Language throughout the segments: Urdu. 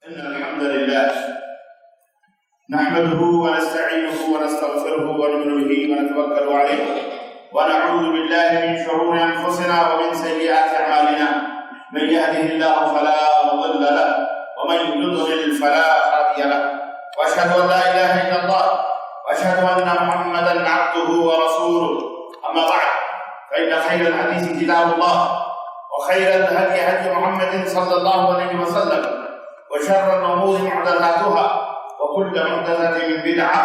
إن الحمد لله نحمده ونستعينه ونستغفره ونؤمن به ونتوكل عليه ونعوذ بالله من شرور أنفسنا ومن سيئات أعمالنا من يهده الله فلا مضل له ومن يضلل فلا هادي له وأشهد أن لا إله إلا الله وأشهد أن محمدا عبده ورسوله أما بعد فإن خير الحديث كتاب الله وخير الهدي هدي محمد صلى الله عليه وسلم وشر الأمور محدثاتها وكل محدثة بدعة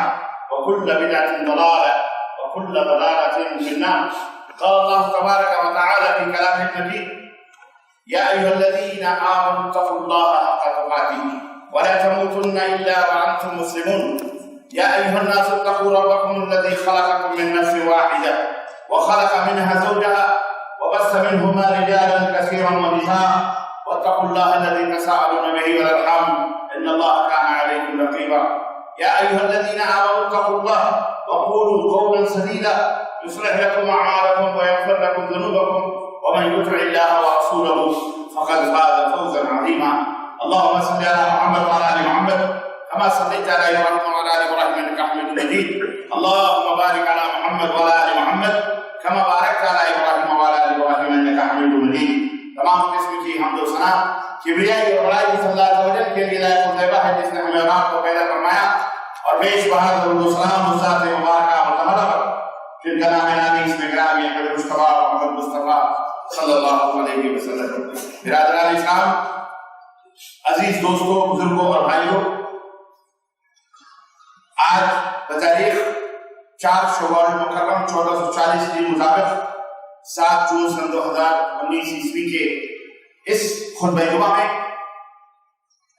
وكل بدعة ضلالة وكل ضلالة في النار. قال الله تبارك وتعالى في كلامه المجيد: يا أيها الذين آمنوا اتقوا الله حق تقاته ولا تموتن إلا وأنتم مسلمون. يا أيها الناس اتقوا ربكم الذي خلقكم من نفس واحدة وخلق منها زوجها وبث منهما رجالا كثيرا ونساء واتقوا الله الذي تساءلون به والأرحام إن الله كان عليكم رقيبا. يا أيها الذين آمنوا اتقوا الله وقولوا قولا سديدا يصلح لكم أعمالكم ويغفر لكم ذنوبكم ومن يطع الله ورسوله فقد فاز فوزا عظيما. اللهم صل على محمد وعلى آل محمد كما صليت على إبراهيم وعلى آل إبراهيم إنك حميد مجيد. اللهم بارك على محمد وعلى آل محمد كما باركت على إبراهيم وعلى آل إبراهيم إنك حميد مجيد. تمام قسم کی حمد و ثنا کبریائی اور بڑائی صلی اللہ علیہ وسلم کے لیے لائق طیبہ ہے جس نے ہمیں اور آپ کو پیدا فرمایا اور بیش بہا درود و سلام اس ذات مبارکہ مرتبہ پر جن کا نام نبی اس میں گرامی ہے مصطفیٰ محمد مصطفیٰ صلی اللہ علیہ وسلم. برادران اسلام، عزیز دوستوں، بزرگوں اور بھائیوں، آج بتاریخ 4 شوال مکرم 1440 کے مطابق 7 جون سن 2019 عیسوی کے اس خطبہ جمعہ میں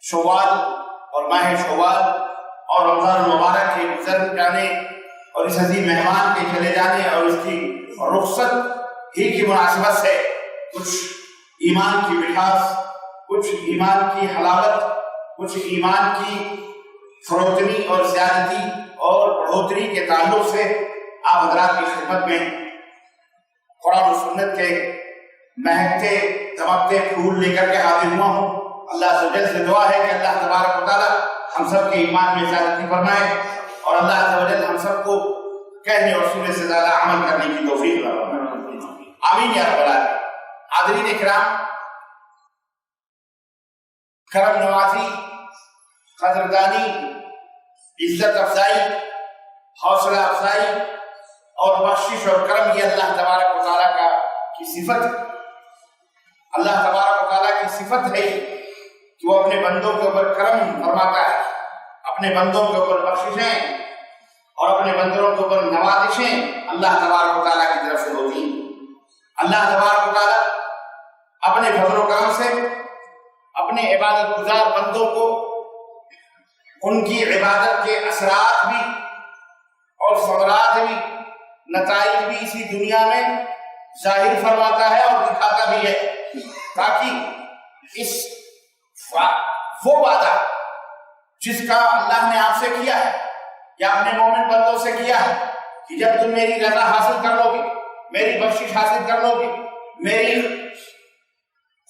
شوال اور ماہ شوال اور رمضان المبارک کے گزر جانے اور اس عظیم مہمان کے چلے جانے اور اس کی رخصت ہی کی مناسبت سے کچھ ایمان کی مٹھاس، کچھ ایمان کی حلاوت، کچھ ایمان کی فروتنی اور زیادتی اور بڑھوتری کے تعلق سے آپ حضرات کی خدمت میں قرآن و سنت کے مہکتے چمکتے پھول لے کر کے حاضر ہوا ہوں. اللہ عزوجل سے دعا ہے کہ اللہ تبارک و تعالی ہم سب کے ایمان میں زیادتی فرمائے اور اللہ عزوجل ہم سب کو کہنے اور سننے سے زیادہ عمل کرنے کی توفیق عطا فرمائے. آمین یا رب العالمین. حاضرین اکرام، کرم نوازی، قدردانی، عزت افزائی، حوصلہ افزائی اور بخشش اور کرم یہ اللہ تبارک و تعالیٰ کی صفت. اللہ تبارک و تعالیٰ کی صفت ہے کہ وہ اپنے بندوں کے اوپر کرم فرماتا ہے، اپنے بندوں کے اوپر بخششیں اور اپنے بندوں کے اوپر نوازشیں اللہ تبارک و تعالیٰ کی طرف سے ہوتی ہیں. اللہ تبارک و تعالیٰ اپنے فضل و کرم سے اپنے عبادت گزار بندوں کو ان کی عبادت کے اثرات بھی اور ثمرات بھی، نتائج بھی اسی دنیا میں ظاہر فرماتا ہے اور دکھاتا بھی ہے، تاکہ اس وہ وعدہ جس کا اللہ نے آپ سے کیا ہے یا اپنے مومن بندوں سے کیا ہے کہ جب تم میری رضا حاصل کر لو گے، میری بخشش حاصل کر لو گے، میری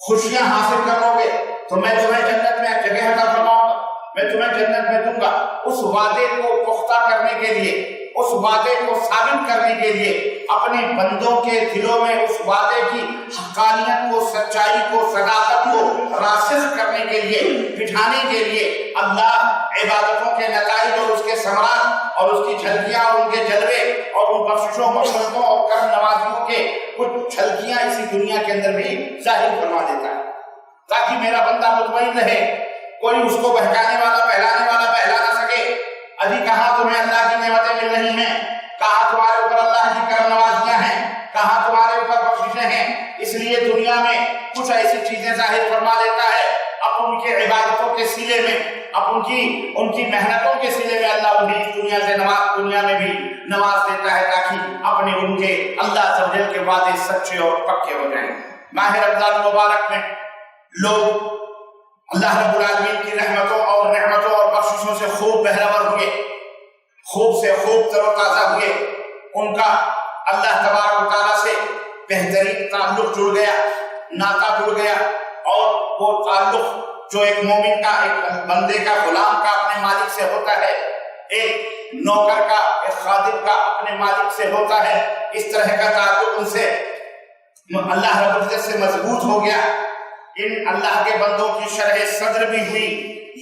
خوشیاں حاصل کر لو گے تو میں تمہیں جنت میں جگہ عطا فرماؤں گا، میں تمہیں جنت میں دوں گا. اس وعدے کو پختہ کرنے کے لیے، اس وعدے کو ثابت کرنے کے لیے، اپنے بندوں کے دلوں میں اس وعدے کی حقانیت کو، سچائی کو، صداقت کو راسخ کرنے کے لیے، بٹھانے کے لیے اللہ عبادتوں کے نتائج اور اس کے ثمرات اور اس کی جھلکیاں اور ان کے جلوے اور ان بخششوں، مغفرتوں اور کرم نوازیوں کے کچھ جھلکیاں اسی دنیا کے اندر بھی ظاہر فرما دیتا ہے، تاکہ میرا بندہ مطمئن رہے، کوئی اس کو بہکانے والا، بہلانے والا بہلا نہ سکے. ابھی کہاں تمہیں اللہ کی نعمتیں مل رہی ہیں، کہاں تمہارے اوپر اللہ کی کرم نوازیاں ہیں، کہاں تمہارے اوپر بخششیں ہیں. اس لیے دنیا میں کچھ ایسی چیزیں ظاہر فرما دیتا ہے، اب ان کے عبادتوں کے سلے میں، اب ان کی محنتوں کے سلے میں اللہ انہیں دنیا میں بھی نواز دیتا ہے، تاکہ اپنے ان کے اللہ تعالی کے وعدے سچے اور پکے ہو جائیں. ماہ رمضان مبارک میں لوگ اللہ رب العالمین کی رحمتوں اور نعمتوں اور بخششوں سے خوب بہرور ہوئے، خوب سے خوب تر و تازہ ہوئے. ان کا اللہ تبارک و تعالیٰ سے بہترین تعلق جڑ گیا، ناطہ جڑ گیا، اور وہ تعلق جو ایک مومن کا، ایک بندے کا، غلام کا اپنے مالک سے ہوتا ہے، ایک نوکر کا، ایک خادم کا اپنے مالک سے ہوتا ہے، اس طرح کا تعلق ان سے اللہ رب العزت سے مضبوط ہو گیا۔ ان اللہ کے بندوں کی شرح صدر بھی ہوئی،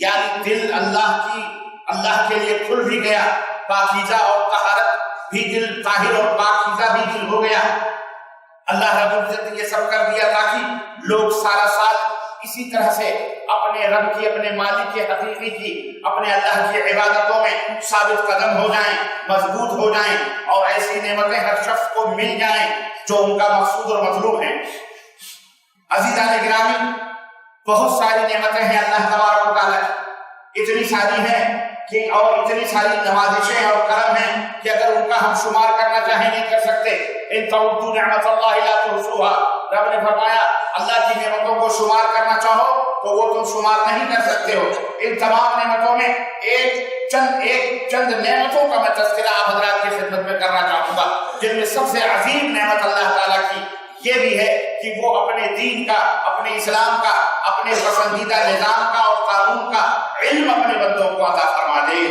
یعنی دل اللہ کے لیے کھل بھی گیا، پاکیزہ اور طہارت بھی دل، طاہر اور پاکیزہ بھی دل ہو گیا۔ اللہ رب العزت نے یہ سب کر دیا تاکہ لوگ سارا سال اسی طرح سے اپنے رب کی، اپنے مالک کے حقیقی کی، اپنے اللہ کی عبادتوں میں ثابت قدم ہو جائیں، مضبوط ہو جائیں، اور ایسی نعمتیں ہر شخص کو مل جائیں جو ان کا مقصود اور مطلوب ہے۔ عزیزان گرامی، بہت ساری نعمتیں ہیں اللہ تبارک و تعالیٰ کی، اتنی ساری ہیں کہ اور اتنی ساری نوازشیں اور کرم ہیں کہ اگر ان کا ہم شمار کرنا چاہیں نہیں کر سکتے۔ ان تعدوا نعمت اللہ لا تحصوها، رب نے فرمایا اللہ کی نعمتوں کو شمار کرنا چاہو تو وہ تم شمار نہیں کر سکتے ہو۔ ان تمام نعمتوں میں ایک چند نعمتوں کا میں تذکرہ آپ حضرات کی خدمت میں کرنا چاہوں گا، جن میں سب سے عظیم نعمت اللہ تعالیٰ کی یہ بھی ہے کہ وہ اپنے دین کا، اپنے اسلام کا، اپنے پسندیدہ نظام کا اور قانون کا علم اپنے بندوں کو عطا فرما دے۔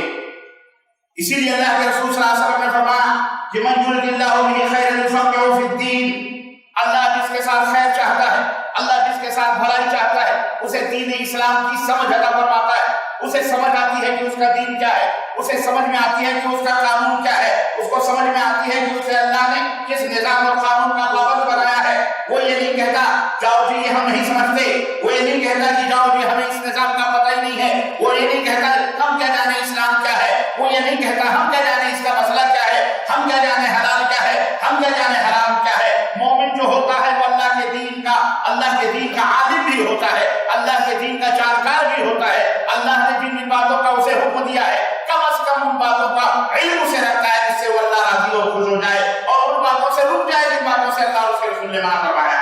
اسی لیے اللہ کے رسول صلی اللہ علیہ وسلم نے فرمایا کہ من یرد اللہ بہ خیرا یفقہہ فی الدین، اللہ جس کے ساتھ خیر چاہتا ہے، اللہ جس کے ساتھ بھلائی چاہتا ہے، اسے دین اسلام کی سمجھ عطا فرماتا ہے۔ اسے سمجھ آتی ہے کہ اس کا دین کیا ہے، اسے سمجھ میں آتی ہے کہ اس کا قانون کیا ہے، اس کو سمجھ میں آتی ہے کہ اسے اللہ نے کس نظام اور قانون کا پابند بنایا ہے۔ وہ یہ نہیں کہتا جاؤ جی یہ ہم نہیں سمجھتے، وہ یہ نہیں کہتا کہ جاؤ جی ہمیں اس نظام کا پتہ ہی نہیں ہے، وہ یہ نہیں کہتا ہم کیا جانے اسلام کیا ہے، وہ یہ نہیں کہتا ہم کیا جانے اس کا مسئلہ کیا ہے، ہم کیا جانے حلال کیا ہے، ہم کیا جانے حرام کیا ہے۔ مومن جو ہوتا ہے وہ اللہ کے دین کا عالم بھی ہوتا ہے، اللہ کے دین کا جانکار بھی ہوتا ہے۔ اللہ نے جن جن باتوں کا اسے حکم دیا ہے کم از کم ان باتوں کا علم اسے رکھتا ہے جس سے وہ اللہ راضی اور خوش ہو جائے، اور ان باتوں سے رک جائے جن باتوں سے اللہ اور اس کے رسول نے منع فرمایا۔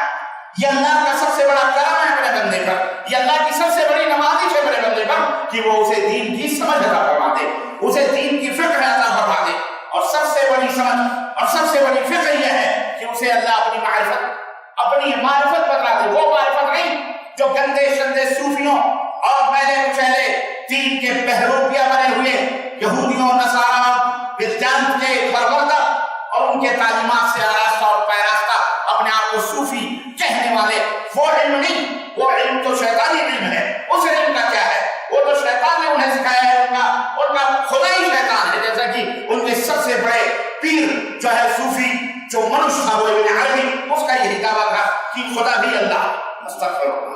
یہ اللہ کا سب سے بڑا کرم ہے اپنے بندے پر، یہ اللہ کی سب سے بڑی نوازش ہے اپنے بندے پر کہ وہ اسے دین کی سمجھ عطا فرما دے، اسے دین کی فقہ عطا فرما دے۔ اور سب سے بڑی سمجھ اور سب سے بڑی فقہ یہ ہے کہ اسے اللہ اپنی معرفت بتلا دے، وہ معرفت نہیں جو گندے شندے صوفیوں اور میلے کچیلے دین کے بہروپیہ بنے ہوئے یہودیوں، نصارہ، بدعت کے پرورده اور ان کے تعلیمات سے آراستہ اور پیراستہ اپنے آپ کو صوفی کہنے والے، وہ علم نہیں، وہ علم تو شیطانی علم ہے۔ اس علم کا کیا ہے؟ وہ تو شیطان نے انہیں سکھایا ہے، ان کا خدا ہی شیطان ہے، جیسا کہ ان کے سب سے بڑے پیر جو ہے صوفی جو منش تھا وہ ابن عربی، اس کا یہی دعویٰ تھا کہ خدا بھی اللہ، استغفر اللہ،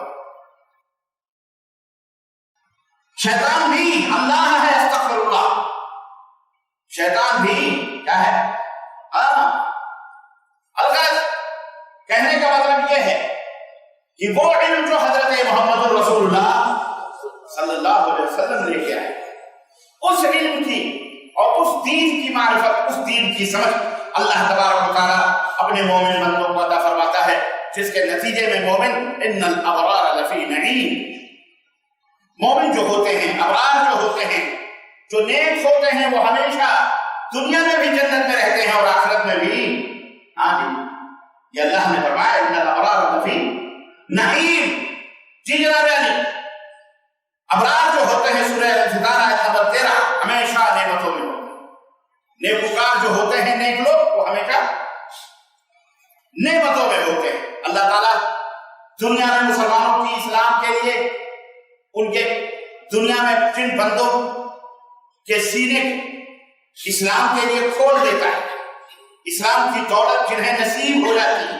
شیطان بھی اللہ ہے، استغفر اللہ، شیطان بھی کیا ہے؟ الغرض کہنے کا مطلب یہ ہے کہ وہ علم جو حضرت محمد رسول اللہ صلی اللہ علیہ وسلم لے کے آئے، اس علم کی اور اس دین کی معرفت، اس دین کی سمجھ اللہ تبارک و تعالیٰ اپنے مومن بندوں کو عطا فرماتا ہے، جس کے نتیجے میں مومن ان الابرار لفی نعیم، مومن جو ہوتے ہیں، ابرار جو ہوتے ہیں، جو نیک ہوتے ہیں، وہ ہمیشہ دنیا میں بھی جنت میں رہتے ہیں اور آخرت میں بھی۔ یہ اللہ نے فرمایا ان الابرار لفی نعیم۔ جی جناب علی، ابرار جو ہوتے ہیں سورہ الانفطار آیت نمبر 13 ہمیشہ نعمتوں میں ہوتے ہیں، نیکوکار جو ہوتے ہیں، نیک لوگ، وہ ہمیشہ نعمتوں میں ہوتے ہیں۔ اللہ تعالیٰ دنیا میں مسلمانوں کی اصلاح کے لیے ان کے دنیا میں جن بندوں کے سینے اسلام کے لیے کھول دیتا ہے، اسلام کی دولت جنہیں نصیب ہو جاتی ہے،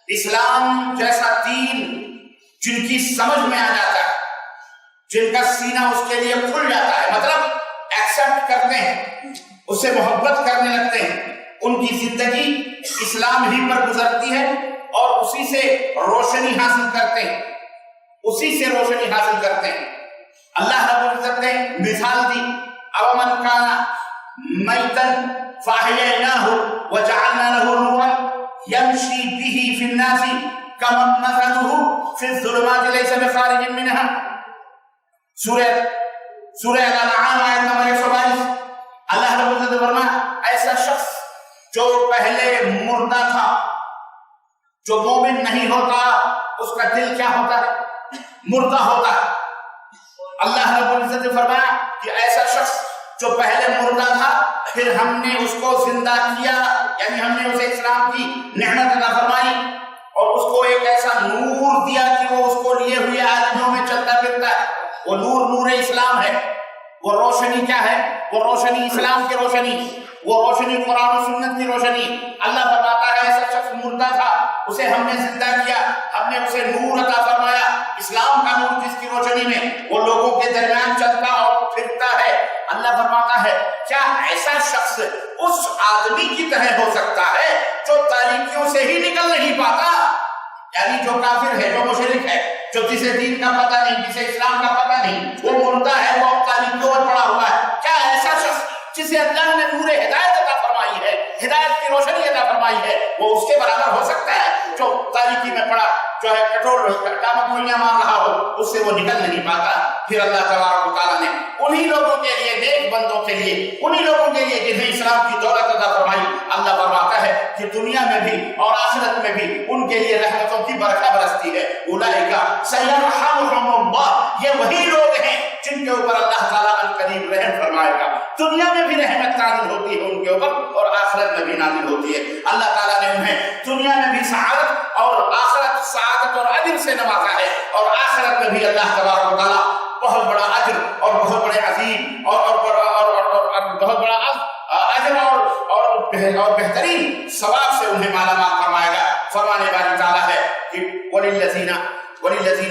اسلام جیسا دین جن کی سمجھ میں آ جاتا ہے، جن کا سینہ اس کے لیے کھل جاتا ہے، مطلب ایکسپٹ کرتے ہیں، اس سے محبت کرنے لگتے ہیں، ان کی زندگی اسلام ہی پر گزرتی ہے اور اسی سے روشنی حاصل کرتے ہیں، اسی سے روشنی حاصل کرتے ہیں۔ اللہ رب العزت نے مثال دی، اومن کان میتا فاحییناہ وجعلنا له نورا یمشی به فی الناس کمن مثلہ فی الظلمات لیس بخارج منها۔ سورہ الانعام آیت نمبر 122۔ اللہ رب العزت نے فرمایا ایسا شخص جو پہلے مردہ تھا، جو مومن نہیں ہوتا، اس کا دل کیا ہوتا ہے؟ مردہ ہوتا ہے۔ اللہ رب العزت نے فرمایا کہ ایسا شخص جو پہلے مردہ تھا پھر ہم نے اس کو زندہ کیا، یعنی ہم نے اسے اسلام کی نعمت عطا فرمائی اور اس کو ایک ایسا نور دیا کہ وہ اس کو لیے ہوئے آدمیوں میں چلتا پھرتا ہے۔ وہ نور اسلام ہے۔ وہ روشنی کیا ہے؟ وہ روشنی اسلام کی روشنی، وہ روشنی قرآن و سنت کی روشنی۔ اللہ فرماتا ہے ایسا شخص مردہ تھا، اسے ہم نے زندہ کیا، ہم نے اسے نور عطا فرمایا، اسلام کا نور جس کی روشنی میں وہ لوگوں کے درمیان چلتا اور پھرتا ہے۔ اللہ فرماتا ہے کیا ایسا شخص اس آدمی کی طرح ہو سکتا ہے جو تاریکیوں سے ہی نکل نہیں پاتا، یعنی جو کافر ہے، جو مشرک ہے، جو جسے دین کا پتہ نہیں، جسے اسلام کا پتہ نہیں، وہ مردہ ہے، وہ تاریکیوں میں پڑا ہوا ہے۔ کیا ایسا شخص جسے اللہ نے نور ہدایت عطا فرمائی ہے، ہدایت کی روشنی عطا فرمائی ہے، وہ اس کے برابر ہو سکتا ہے جو تاریکی میں پڑا، جو ہے کٹور ڈامک گولیاں مار رہا ہو، اس سے وہ نکل نہیں پاتا؟ پھر اللہ تبارک و تعالیٰ نے انہی لوگوں کے لیے، نیک بندوں کے لیے، انہی لوگوں کے لیے جنہیں اسلام کی دولت عطا فرمائی، اللہ فرماتا ہے کہ دنیا میں بھی اور آخرت میں بھی ان کے لیے رحمتوں کی برکھا برستی ہے۔ اولئک سیرحمهم اللہ، یہ وہی لوگ ہیں جن کے اوپر اللہ تعالیٰ عنقریب رحم فرمائے گا۔ دنیا میں بھی رحمت نازل ہوتی ہے ان کے اوپر اور آخرت میں بھی نازل ہوتی ہے۔ اللہ تعالیٰ نے انہیں دنیا میں بھی سعادت اور آخرت سعادت اور اجر سے نوازا ہے، اور آخرت میں بھی اللہ تبارک و تعالیٰ بہت بڑا اجر اور بہت بڑے عظیم اور بہت بڑا اجر اور بہترین ثواب سے انہیں مالا مال فرمائے گا۔ فرمانے والی تعالیٰ ہے کہ وَلِلَّذِينَ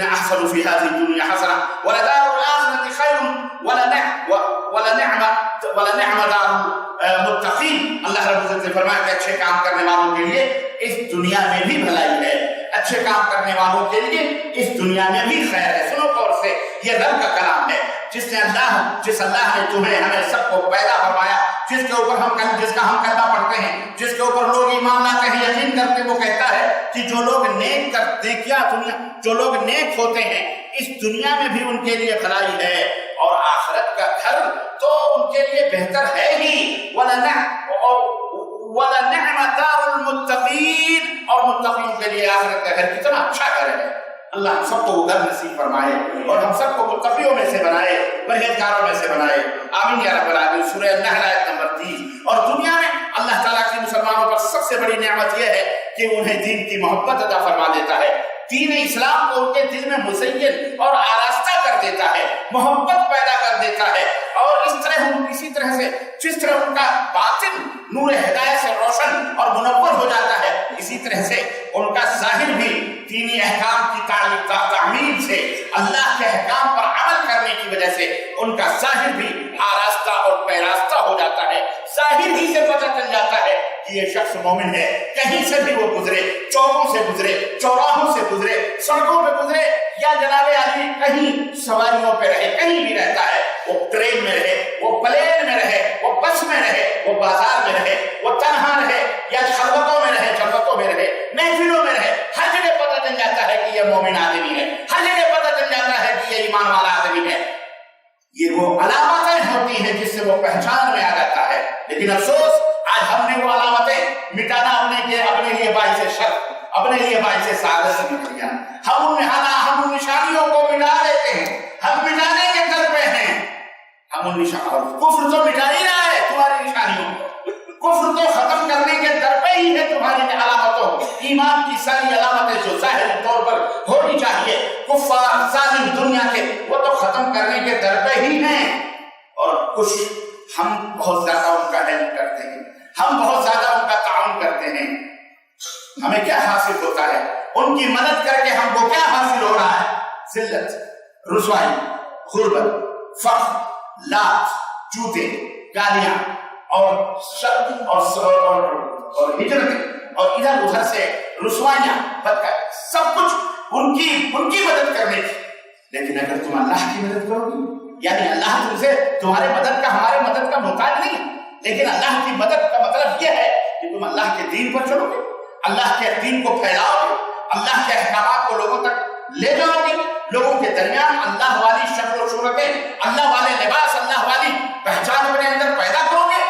أَحْسَنُوا فِي هَذِهِ الدُّنْيَا حَسَنَةٌ وَلَدَارُ الْآخِرَةِ خَيْرٌ وَلَنِعْمَ دَارُ الْمُتَّقِينَ۔ اللہ رب العزت نے فرمایا کہ اچھے کام کرنے والوں کے لیے اس دنیا میں بھی بھلائی ہے، اچھے کام کرنے والوں کے لیے اس دنیا میں بھی خیر ہے۔ سنو غور سے، یہ رب کا کلام ہے، جس اللہ نے تمہیں ہمیں سب کو پیدا فرمایا، جس کے اوپر جس کا ہم کلمہ پڑھتے ہیں، جس کے اوپر لوگ ایمان لاتے ہیں، یقین کرتے، وہ کہتا ہے کہ جو لوگ نیک کرتے جو لوگ نیک ہوتے ہیں اس دنیا میں بھی ان کے لیے بھلائی ہے، اور آخرت کا گھر تو ان کے لیے بہتر ہے ہی۔ وَلَنِعْمَ دَارُ الْمُتَّقِينَ، اور متقین کے لیے آخرت کا گھر کتنا اچھا گھر ہے۔ اللہ ہم سب کو وہ گھر نصیب فرمائے اور ہم سب کو متقیوں میں سے بنائے، پرہیزگاروں میں سے بنائے، آمین یا رب العالمین۔ سورہ النحل آیت نمبر 30۔ اور دنیا میں اللہ تعالیٰ کی مسلمانوں پر سب سے بڑی نعمت یہ ہے کہ انہیں دین کی محبت عطا فرما دیتا ہے، دین اسلام کو ان کے دل میں مزین اور آراستہ کر دیتا ہے، محبت پیدا کر دیتا ہے، اور اسی طرح سے جس طرح ان کا باطن نور ہدایت سے روشن اور منور ہو جاتا ہے، اسی طرح سے ان کا ظاہر بھی دینی احکام کی تعمیل سے، اللہ کے احکام پر عمل کرنے کی وجہ سے ان کا ظاہر بھی آراستہ اور پیراستہ ہو جاتا ہے۔ ظاہر ہی سے پتہ چل جاتا ہے کہ یہ شخص مومن ہے، کہیں سے بھی وہ گزرے، چوکوں سے گزرے، چوراہوں سے گزرے، سڑکوں پہ گزرے، یا جناب علی کہیں سواریوں پہ رہے، کہیں بھی رہتا ہے، وہ ٹرین میں رہے، وہ پلین میں رہے، وہ بس میں رہے، وہ بازار میں رہے، وہ تنہا رہے یا خلوتوں میں رہے، جلوتوں میں رہے، محفلوں میں رہے، ہر جگہ پتہ چل جاتا ہے کہ یہ مومن آدمی ہے، ہر جگہ پتہ چل جاتا ہے کہ یہ ایمان والا آدمی ہے۔ یہ وہ علامتیں ہوتی ہیں جس سے وہ پہچان میں آ جاتا ہے، لیکن افسوس آج ہم نے وہ علامتیں مٹانا اپنے لیے باعث شرف، اپنے لیے باعث سعادت سے مٹ گیا۔ ہم ان نشانیوں کو مٹا دیتے ہیں، ہم مٹانے کے در پہ ہیں، ہم ان نشانیوں، کفر تو مٹا ہی رہا ہے تمہاری نشانیوں کو، کفر تو ختم کرنے کے در پہ ہی ہے تمہاری علامتوں، ایمان کی ساری علامتیں جو ظاہری طور پر ہونی چاہیے کفار ظالم دنیا کے، وہ تو ختم کرنے کے در پہ ہی ہیں۔ اور کچھ ہم بہت زیادہ ان کا ہیلپ کرتے ہیں، ہم بہت زیادہ ان کا تعاون کرتے ہیں، ہمیں کیا حاصل ہوتا ہے؟ ان کی مدد کر کے ہم کو کیا حاصل ہو رہا ہے؟ ذلت، رسوائی، غربت، فقر، لات، جوتے، گالیاں اور ہجرت اور ادھر ادھر سے رسوائیاں، سب کچھ ان کی مدد کرنے کی۔ لیکن اگر تم اللہ کی مدد کرو گی، یعنی اللہ تم سے تمہارے مدد کا ہمارے مدد کا محتاج نہیں، لیکن اللہ کی مدد کا مطلب یہ ہے کہ تم اللہ کے دین پر چلو گے، اللہ کے دین کو پھیلاؤ گے، اللہ کے احکامات کو لوگوں تک لے جاؤ گے، لوگوں کے درمیان اللہ والی شکل و صورتیں، اللہ والے لباس، اللہ والی پہچان اپنے اندر پیدا کرو گے،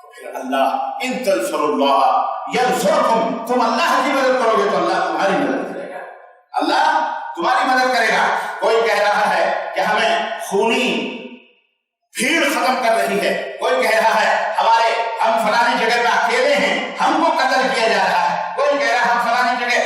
تو پھر اللہ ان تنصروا اللہ ینصرکم، تم اللہ کی مدد کرو گے تو اللہ تمہاری مدد کرے گا۔ اللہ تمہاری مدد کرے گا. کوئی کہہ رہا ہے کہ ہمیں خونی بھیڑ ختم کر رہی ہے, کوئی کہہ رہا ہے ہم فلانی جگہ میں اکیلے ہیں, ہم کو قتل کیا جا رہا ہے, کوئی کہہ رہا ہے ہم فلانی جگہ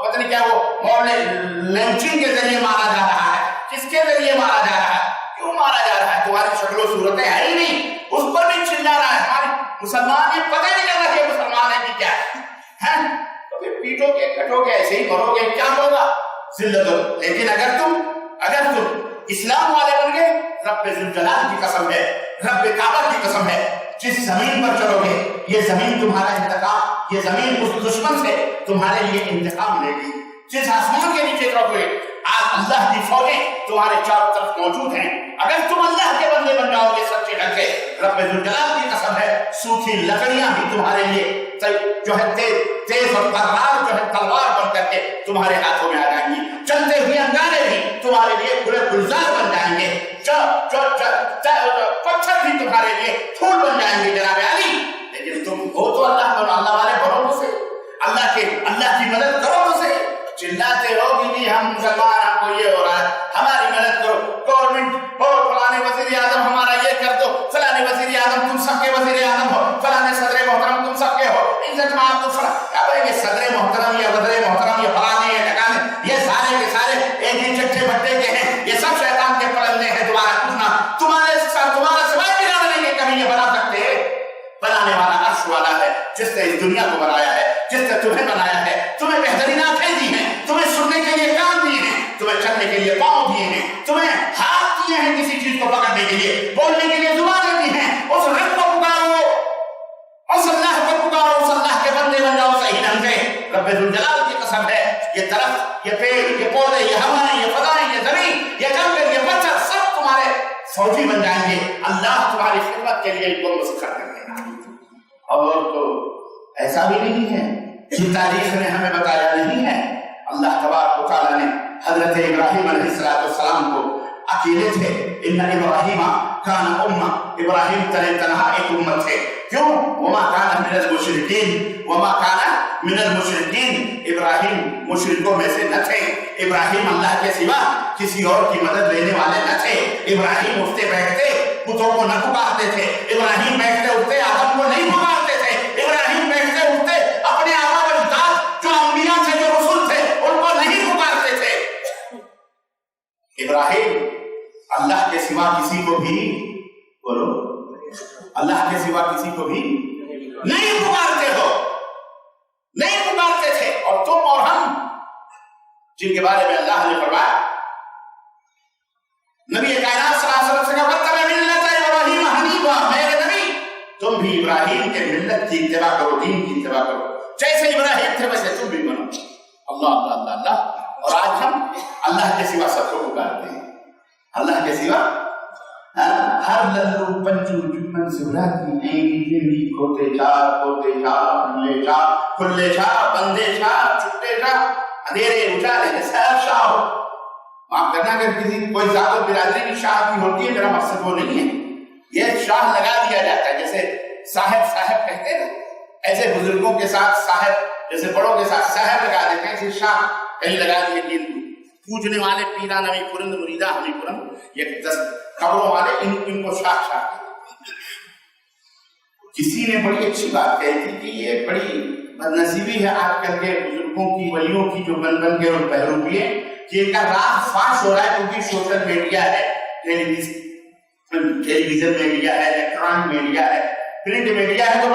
پتہ نہیں کیا وہ لنچنگ کے ذریعے مارا جا رہا ہے. کس کے ذریعے مارا جا رہا ہے, کیوں مارا جا رہا ہے؟ تمہاری شکل و صورتیں ہے ہی نہیں, اس پر بھی چلا رہا ہے. ہمارے مسلمان یہ پتہ نہیں لگا کہ مسلمان ہے کہ کیا ہے, تو پھر پیٹو گے کٹو گے ایسے ہی مرو گے, کیا ہوگا؟ ذلت. لیکن اگر تم اسلام والے بن گئے, رب ذوالجلال کی قسم ہے, رب کعبہ کی قسم ہے, جس زمین پر چلو گے یہ زمین تمہارا انتقام, یہ زمین اس دشمن سے تمہارے لیے انتقام لے گی. جس آسمان کے نیچے چلو گے اللہ کی فوجیں تمہارے چاروں طرف موجود ہیں. اگر تم اللہ کے بندے بن جاؤ گے سچے ڈھنگ سے, رب ذوالجلال کی قسم ہے سوکھی لکڑیاں بھی تمہارے لیے جو ہے تیز اور تلوار جو ہے تلوار بن کر کے تمہارے ہاتھوں میں آ جائیں گی. چلتے ہوئے انگارے بھی تمہارے لیے پورے گلزار بن جائیں گے, پتھر بھی تمہارے لیے پھول بن جائیں گے جناب علی. لیکن تم ہو تو اللہ والے بنو سے, اللہ کی مدد کرو سے. چلاتے ہو کہ جی ہم مسلمان, ہم کو یہ ہو رہا ہے, ہماری مدد کرو, گورنمنٹ اور فلانے وزیر اعظم ہمارا یہ کر دو, فلانے وزیر اعظم تم سب کے وزیر اعظم ہو, فلانے صدر محترم تم سب کے ہو, عزت مآب تو یہ صدر محترم یا وزیر محترم یا فلانے یا ٹکانے یہ سارے کے سارے ایک ہی چٹھے بٹے کے ہیں, یہ سب شیطان کے پلندے ہیں. دوبارہ پوچھنا تمہارا سوائے بھی نہیں کہ کبھی یہ بنا سکتے. بنانے والا عرش والا ہے جس نے اس دنیا کو بنایا ہے, جس نے تمہیں بنایا ہے, تمہیں بہترین آنکھیں دی ہیں, تمہیں سننے کے لیے کان دیے ہیں, تمہیں چلنے کے لیے پاؤں دیے ہیں, تمہیں ہاتھ دیے ہیں کسی چیز کو پکڑنے کے لیے, بولنے کے لیے زبانیں دی ہیں. اس رب کو پکارو, اس اللہ کو پکارو, اس اللہ کے بندے بن جاؤ صحیح ڈھنگ سے. رب ذوالجلال کی قسم ہے یہ درخت, یہ پیڑ, یہ پودے, یہ ہوائیں, یہ فضائیں, یہ زمین, یہ جنگل, یہ پتھر سب تمہارے فوجی بن جائیں گے. اللہ تمہاری خدمت کے لیے ان کو مسخر کر دے گا. اور تو ایسا بھی نہیں ہے یہ تاریخ نے ہمیں بتایا نہیں ہے. اللہ تبارک و تعالیٰ نے حضرت ابراہیم علیہ السلام کو اکیلے تھے. ان ابراہیم کان امہ, ابراہیم تنہا ایک امت تھے. کیوں؟ وما کان من المشرکین, وما کان من المشرکین, ابراہیم مشرکوں میں سے نہ تھے. ابراہیم اللہ کے سوا کسی اور کی مدد لینے والے نہ تھے. ابراہیم اٹھتے بیٹھتے بتوں کو نہ پکارتے تھے. ابراہیم بیٹھتے اٹھتے آدم کو نہیں پکارتے تھے. ابراہیم بیٹھتے اٹھتے اپنے آبا و اجداد جو انبیاء تھے, جو رسول تھے, ان کو نہیں پکارتے تھے. ابراہیم اللہ کے سوا کسی کو بھی, بولو, اللہ کے سوا کسی کو بھی نہیں پکارتے ہو, نہیں پکارتے تھے. اور تم اور ہم جن کے بارے میں اللہ نے فرمایا, نبی کائنات صلی اللہ علیہ وسلم سے کہا وَاتَّبِعْ مِلَّةَ إِبْرَاهِيمَ حَنِيفًا, میرے نبی تم بھی ابراہیم کے ملت کی اتباع کرو, دین کی اتباع کرو, جیسے ابراہیم تھے ویسے تم بھی بنو. اللہ اللہ اللہ اللہ. اور آج ہم اللہ کے سوا سب کو پکارتے ہیں, اللہ کے سوا ہر للو پنچو چمن سبراتی اینی کھوتے چار کھوتے چار ملے چار کھلے چار بندے چار چھٹے چار اندھیرے اجالے سب شاہ ہو. معاف کرنا اگر کسی کوئی ذات و برادری کی شاہ کی ہوتی ہے, میرا مقصد وہ نہیں ہے. یہ شاہ لگا دیا جاتا ہے, جیسے صاحب کہتے ہیں, ایسے بزرگوں کے ساتھ صاحب, جیسے بڑوں کے ساتھ صاحب لگا دیتے ہیں, ایسے شاہ کہیں لگا دیے کہ پوجنے والے پیران ہمیں پورند مریدہ ہمیں پورند, یہ 10 قبروں والے ان کو شاہ کہتے ہیں. کسی نے بڑی اچھی بات کہی تھی کہ یہ بڑی بدنصیبی ہے آج کل کے بزرگوں کی, ولیوں کی, جو بن کے اور بہروپی ہیں, کہ ان کا راز فاش ہو رہا ہے کیونکہ سوشل میڈیا ہے, ٹیلی ویژن میڈیا ہے, الیکٹرانک میڈیا ہے, پرنٹ میڈیا ہے, تو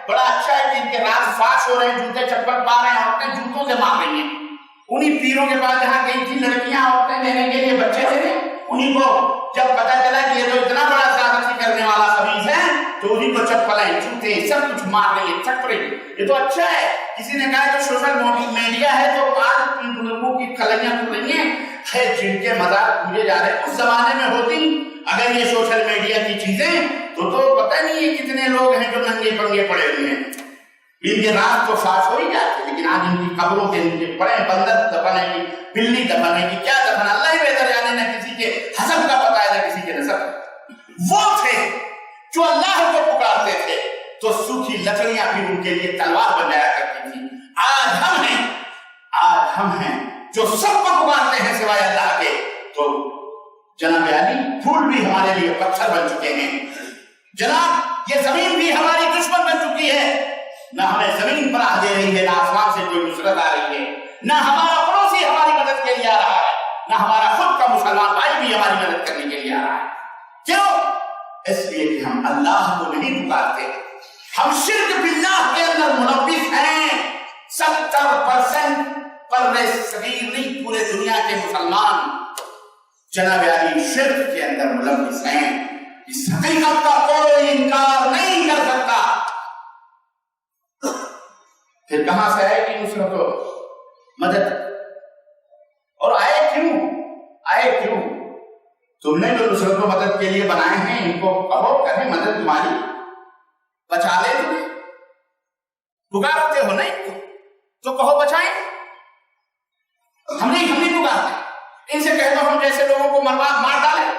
بڑا اچھا ہے کہ ان کے راز فاش ہو رہے ہیں. جوتے چپل پا رہے ہیں, عورتیں جوتوں سے مار رہی ہیں. انہی پیروں کے پاس جہاں گئی تھی لڑکیاں عورتیں لینے کے لیے بچے تھے, انہی کو جب پتا چلا کہ یہ تو اتنا بڑا زیادتی کرنے والا خبیث ہے, تو انہی کو چپلیں, جوتے, سب کچھ مار رہی ہیں, چک رہی ہیں. یہ تو اچھا ہے. کسی نے کہا کہ سوشل میڈیا ہے تو آج ان بزرگوں کی کلیاں کھل رہی ہیں, جن کے مذاق پوجے جا رہے ہیں. اس زمانے میں ہوتی اگر یہ سوشل میڈیا کی چیزیں تو پتہ نہیں ہے کتنے لوگ ہیں جو ننگے پنگے پڑے ہوئے ہیں, ان کے راز تو فاش ہو ہی جاتے. لیکن آج ان کی قبروں کے نیچے پڑے, بندر دفنے کی, بلی دفنے کی, کیا دفن, اللہ ہی بہتر جانے, نہ کسی کے حسب کا پتہ ہے نہ کسی کے نسب. وہ تھے جو اللہ کو پکارتے تھے تو سوکھی لکڑیاں بھی ان کے لیے تلوار بن جایا کرتی تھی. آج ہم ہیں جو سب کو پکارتے ہیں سوائے اللہ کے، تو جناب علی پھول بھی ہمارے لیے پتھر بن چکے ہیں، جناب یہ زمین بھی ہماری دشمن بن چکی ہے، نہ ہمیں زمین پناہ دے رہی ہے، نہ آسمان سے کوئی نصرت آ رہی ہے، نہ ہمارا پڑوسی ہماری مدد کے لیے آ رہا ہے، نہ ہمارا خود کا مسلمان بھائی بھی ہماری مدد کرنے کے لیے آ رہا ہے۔ کیوں؟ اس لیے کہ ہم اللہ کو نہیں پکارتے، ہم شرک باللہ کے اندر ملوث ہیں۔ 70% پر صغیر نہیں، پورے دنیا کے مسلمان جناب علی شرک کے اندر ملوث ہیں، اس حقیقت کا کوئی انکار نہیں کر سکتا۔ پھر کہاں سے آئے گی نصرت و مدد؟ اور آئے کیوں؟ تم نے جو نصرت و مدد کے لیے بنائے ہیں ان کو کہو کریں مدد تمہاری، بچا لے تمہیں، پکارتے ہو نہیں تو کہو بچائیں، ہم نہیں پکارتے، ان سے کہہ دو ہم جیسے لوگوں کو مار ڈالیں،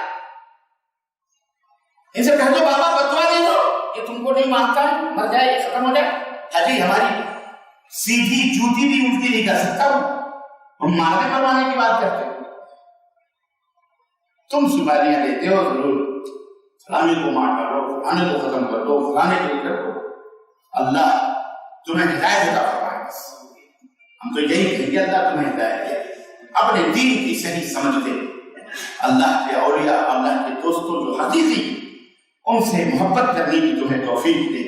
ان سے کہہ دو بابا بدعا دے دو، یہ تم کو نہیں مانتا ہے، مر جائے، یہ ختم ہو جائے۔ حجی ہماری سیدھی جوتی بھی الٹی نہیں کر سکتا، ہم مارنے مروانے کی بات کرتے ہیں، تم سماریاں دیتے ہو ضرور، فلانے کو مار ڈالو، فلانے کو ختم کر دو، فلانے کو کر دو، اللہ تمہیں ہدایت عطا فرمائے۔ بس ہم تو یہی کہیں گے اللہ تمہیں ہدایت دے، اپنے دین کی صحیح سمجھ دے، اللہ کے اولیاء، اللہ کے دوستوں جو حقیقی ان سے محبت کرنے کی تمہیں توفیق دے،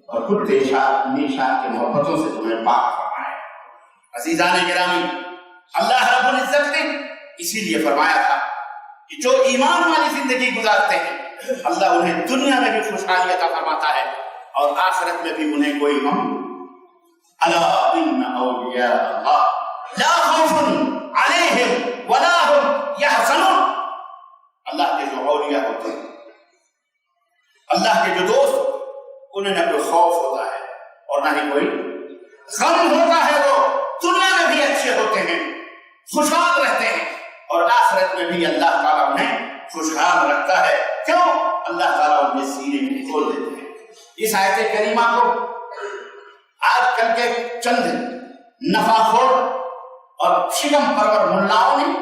اور خود نیشان کے محبتوں سے تمہیں پاک فرمائے۔ عزیزان گرامی، اللہ رب العزت نے اسی لیے فرمایا تھا کہ جو ایمان والی زندگی گزارتے ہیں اللہ انہیں دنیا میں بھی خوشحالی عطا فرماتا ہے اور آخرت میں بھی انہیں کوئی غم۔ الا ان اولیاء اللہ لا خوف علیہم ولا هم یحزنون، اللہ کے جو اولیاء ہوتے ہیں، اللہ کے جو دوست، انہیں نہ کوئی خوف ہوتا ہے اور نہ ہی کوئی غم ہوتا ہے، وہ دنیا میں بھی اچھے ہوتے ہیں، خوشحال رہتے ہیں، اور آخرت میں بھی اللہ تعالیٰ انہیں خوشحال رکھتا ہے۔ کیوں؟ اللہ تعالیٰ ان کے سینے میں کھول دیتے ہیں۔ اس آیت کریمہ کو آج کل کے چند نفاخور اور شکم پرور ملاؤں نے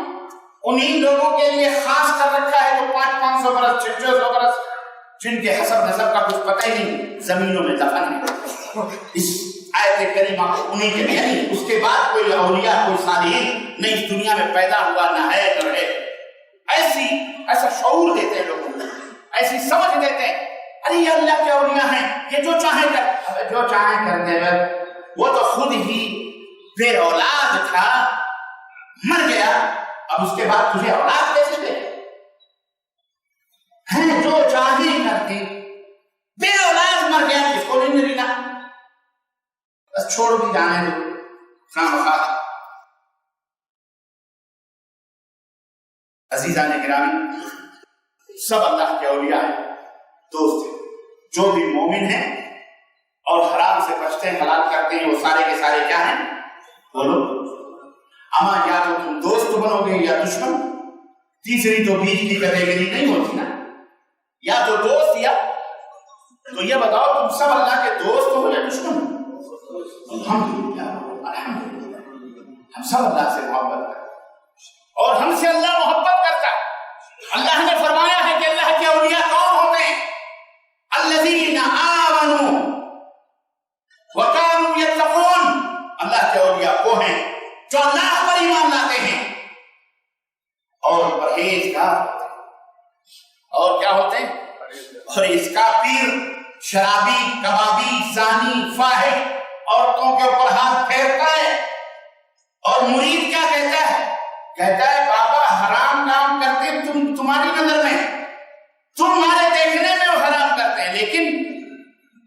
انہی لوگوں کے لیے خاص کر رکھا ہے جو 500 برس 600 برس جن کے حسب نسب کا کچھ پتہ ہی نہیں، زمینوں میں دفن ہے۔ اس آیت کریمہ کو انہی کے لیے نہیں، اس کے بعد کوئی اولیاء، کوئی صالحین نہیں اس دنیا میں پیدا ہوا، نہ ہے نہ رہے۔ ایسا شعور دیتے ہیں لوگوں کو، ایسی سمجھ دیتے ہیں، ارے یہ اللہ کے اولیاء ہیں، یہ جو چاہیں کرتے ہیں، وہ تو خود ہی بے اولاد تھا، مر گیا، اب اس کے بعد تجھے اولاد کیسے دے؟ ہیں جو چاہیں کرتے، بے اولاد مر گیا، کس کو نہیں ملینا، بس چھوڑ بھی جانے دو، خامخواہ۔ عزیزان گرامی، سب اللہ کے اولیاء ہیں، دوست ہیں، جو بھی مومن ہیں اور حرام سے بچتے ہیں، حلال کرتے ہیں، وہ سارے کے سارے کیا ہیں؟ بولو، اما یا تو تم دوست بنو گے یا دشمن، تیسری تو بیچ کی کیٹیگری نہیں ہوتی نا، یا تو دوست یا تو یہ بتاؤ تم سب اللہ کے دوست ہو یا دشمن؟ الحمدللہ، ہم سب اللہ سے محبت کرتے اور ہم سے اللہ محبت کرتا ہے۔ اللہ نے فرمایا ہے کہ اللہ کے اولیاء کون ہوتے ہیں؟ الذین آمنوا وکانوا یتقون، اللہ کے اولیاء وہ ہیں جو اللہ پر ایمان لاتے ہیں اور پرہیزگار ہوتے ہیں۔ اور کیا ہوتے ہیں؟ اور اس کا پیر شرابی، کبابی، زانی، فاحش، عورتوں کے اوپر ہاتھ پھیرتا ہے، اور مرید کیا کہتا ہے؟ کہتا ہے بابا حرام کام کرتے تمہاری نظر میں، تمہارے دیکھنے میں وہ حرام کرتے ہیں، لیکن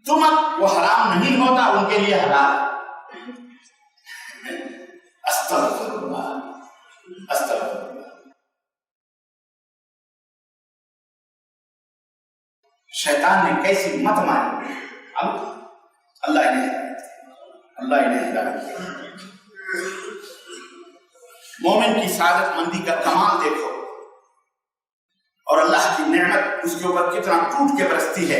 تم وہ حرام نہیں ہوتا، ان کے لیے حلال۔ استغفر اللہ، استغفر اللہ۔ شیطان نے کیسی مت ماری، اللہ انہیں ہدایت۔ مومن کی سعادت مندی کا کمال دیکھو، اور اللہ کی نعمت اس کے اوپر کتنا ٹوٹ کے برستی ہے،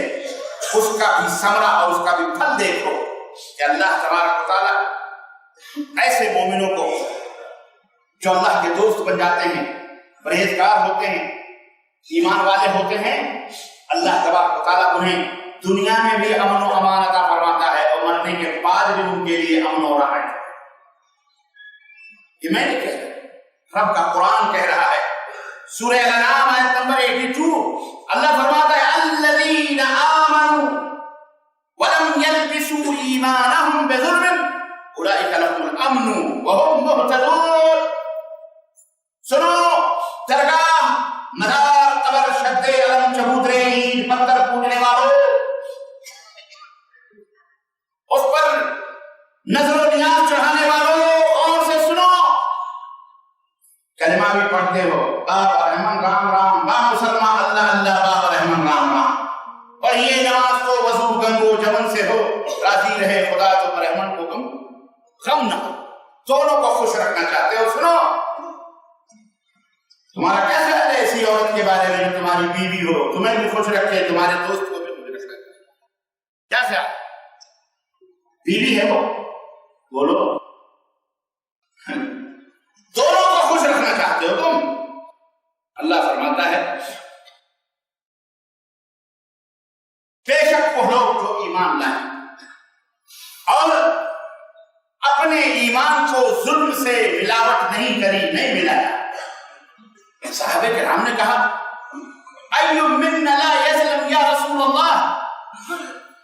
اس کا بھی ثمرہ اور اس کا بھی پھل دیکھو کہ اللہ تبارک و تعالیٰ ایسے مومنوں کو جو اللہ کے دوست بن جاتے ہیں، پرہیزگار ہوتے ہیں، ایمان والے ہوتے ہیں، اللہ تبارک و تعالیٰ انہیں دنیا میں بھی امن و امان عطا فرماتا ہے اور مرنے کے بعد بھی ان کے لیے امن و راحت ہے۔ یہ میں نہیں کہہ رہا، رب کا قرآن کہہ رہا ہے، سورہ الانعام آیت نمبر 82، اللہ فرماتا ہے الذین آمنوا ولم يلبسوا ایمانہم بظلم اولئک لهم الامن وهم مہتدون۔ سنو، درگاہ، مزار، قبر، شدے، علم، چبوترے، اینٹ پتھر پوجنے والوں، اس پر نظر و نیاز چڑھانے والوں، اور سے سنو، کلمہ بھی پڑھتے ہو، باب رحمن رام رام، با مسلمان اللہ اللہ، باب رحمن رام رام، اور یہ نماز کو وضو گنگو جمن سے ہو، راضی رہے خدا تو رحمن کو غم نہ ہو، دونوں کو خوش رکھنا چاہتے ہو۔ سنو، تمہارا کیا خیال ہے ایسی عورت کے بارے میں جو تمہاری بیوی ہو، تمہیں بھی خوش رکھے، تمہارے دوست کو بھی خوش رکھے؟ کیا خیال؟ بیوی ہے وہ، بولو، دونوں کو خوش رکھنا چاہتے ہو تم۔ اللہ فرماتا ہے بے شک وہ لوگ جو ایمان لائیں اور اپنے ایمان کو ظلم سے ملاوٹ نہیں کری، نہیں ملایا۔ صحابہ کرام نے کہا ایُّ منا لا یظلم یا رسول اللہ،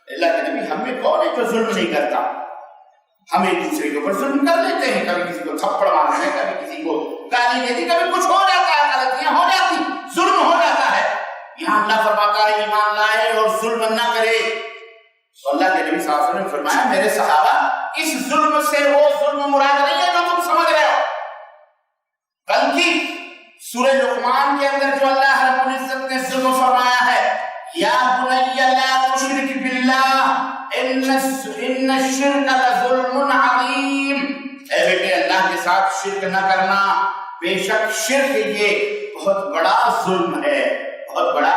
اللہ کے نبی ہم میں کون ہے جو ظلم نہیں کرتا؟ ہم ایک دوسرے کے اوپر ظلم کر لیتے ہیں، کبھی کسی کو تھپڑ مارنا ہے، کبھی کسی کو گالی دیتی، کبھی کچھ ہو جاتا ہے، غلطیاں ہو جاتی، ظلم ہو جاتا ہے۔ یہاں اللہ فرماتا ہے ایمان لائے اور ظلم نہ کرے۔ تو اللہ کے نبی صلی اللہ علیہ وسلم نے فرمایا میرے صحابہ، اس ظلم سے وہ ظلم مراد نہیں ہے جو تم سمجھ رہے ہو، بلکہ سورہ لقمان کے اندر جو اللہ رب العزت نے ظلم فرمایا ہے، یا بنی لا تشرک باللہ ان الشرک لظلم عظیم، اے بیٹے اللہ کے ساتھ شرک نہ کرنا، بے شک شرک یہ بہت بڑا ظلم ہے، بہت بڑا۔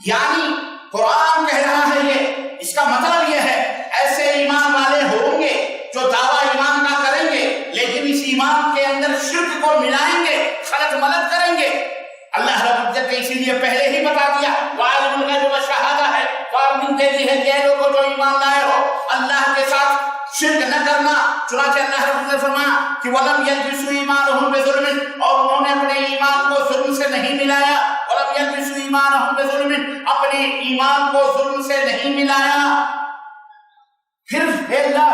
یعنی قرآن کہہ رہا ہے یہ، اس کا مطلب یہ ہے ایسے ایمان والے ہوں گے جو دعویٰ ایمان کا کریں گے لیکن اس ایمان کے اندر شرک کو ملائیں گے، خلط ملط کریں گے۔ اللہ رب العزت نے اسی لیے پہلے ہی بتا دیا وعالم الغیب والشہادہ ہے، وارننگ دے دی ہے کہ اے لوگوں جو ایمان لائے ہو اللہ کے ساتھ شرک نہ کرنا۔ چنانچہ اللہ رب العزت نے فرمایا کہ وَلَمْ يَلْبِسُوا إِيمَانَهُمْ بِظُلْمٍ، اور انہوں نے اپنے ایمان کو ظلم سے نہیں ملایا۔ وَلَمْ يَلْبِسُوا إِيمَانَهُمْ بِظُلْمٍ، اپنے ایمان کو ظلم سے نہیں ملایا۔ پھر اللہ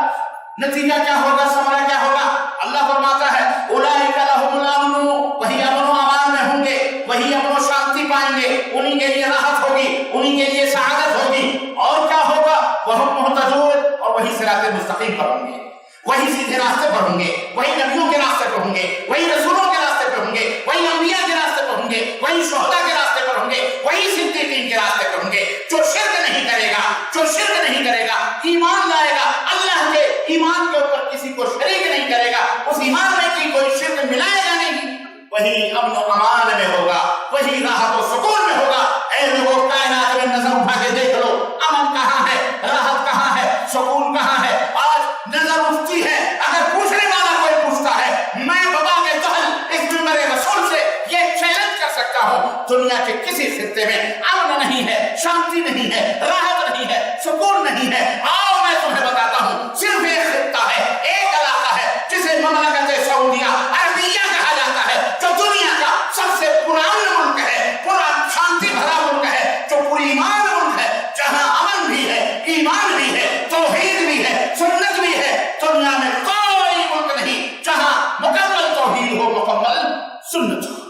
نتیجہ کیا ہوگا، ثمرہ کیا ہوگا؟ اللہ فرماتا ہے اولئک لهم الامن، وہی امن و امان میں ہوں گے، وہی امن و شانتی پائیں گے، انہی کے لیے راحت ہوگی، انہی کے لیے سعادت ہوگی۔ اور کیا ہوگا؟ وہم مہتدون، اور وہی صراط مستقیم پر ہوں گے، وہی سیدھے راستے پر ہوں گے، وہی نبیوں کے راستے پر ہوں گے، وہی رسولوں کے راستے پر ہوں گے، وہی انبیاء کے راستے پر ہوں گے، وہی شہداء کے راستے پر ہوں گے، وہی صدیقین کے راستے پر ہوں گے۔ جو شرک نہیں کرے گا، جو شرک نہیں کرے گا، ایمان لائے گا، اللہ کے ایمان کے اوپر کسی کو شریک نہیں کرے گا، اس ایمان میں کی کوئی شرک ملائے گا نہیں، وہی امن و امان میں ہوگا، وہی راحت و سکون میں ہوگا۔ اے لوگوں کائنات میں نظر اٹھا کے دیکھ لو، امن کہاں ہے، راحت کہاں ہے، سکون کہاں ہے؟ آج نظر اٹھتی ہے، اگر پوچھنے والا کوئی پوچھتا ہے، میں بابا کے دہل اس منبر رسول سے یہ چیلنج کر سکتا ہوں، دنیا کے کسی خطے میں امن نہیں ہے، شانتی نہیں ہے، راحت نہیں ہے، سکون نہیں ہے۔ آؤ میں تمہیں بتاتا ہوں، صرف ایک خطہ ہے، ایک علاقہ ہے جسے مملکت سعودیہ عربیہ کہا جاتا ہے، جو دنیا کا سب سے پرانا ملک ہے، پورا شانتی بھرا ملک ہے، جو پوری ایمان ملک ہے، جہاں امن بھی ہے، ایمان بھی ہے، توحید بھی ہے، سنت بھی ہے۔ دنیا میں کوئی ملک نہیں جہاں مکمل توحید ہو، مکمل سنت ہو۔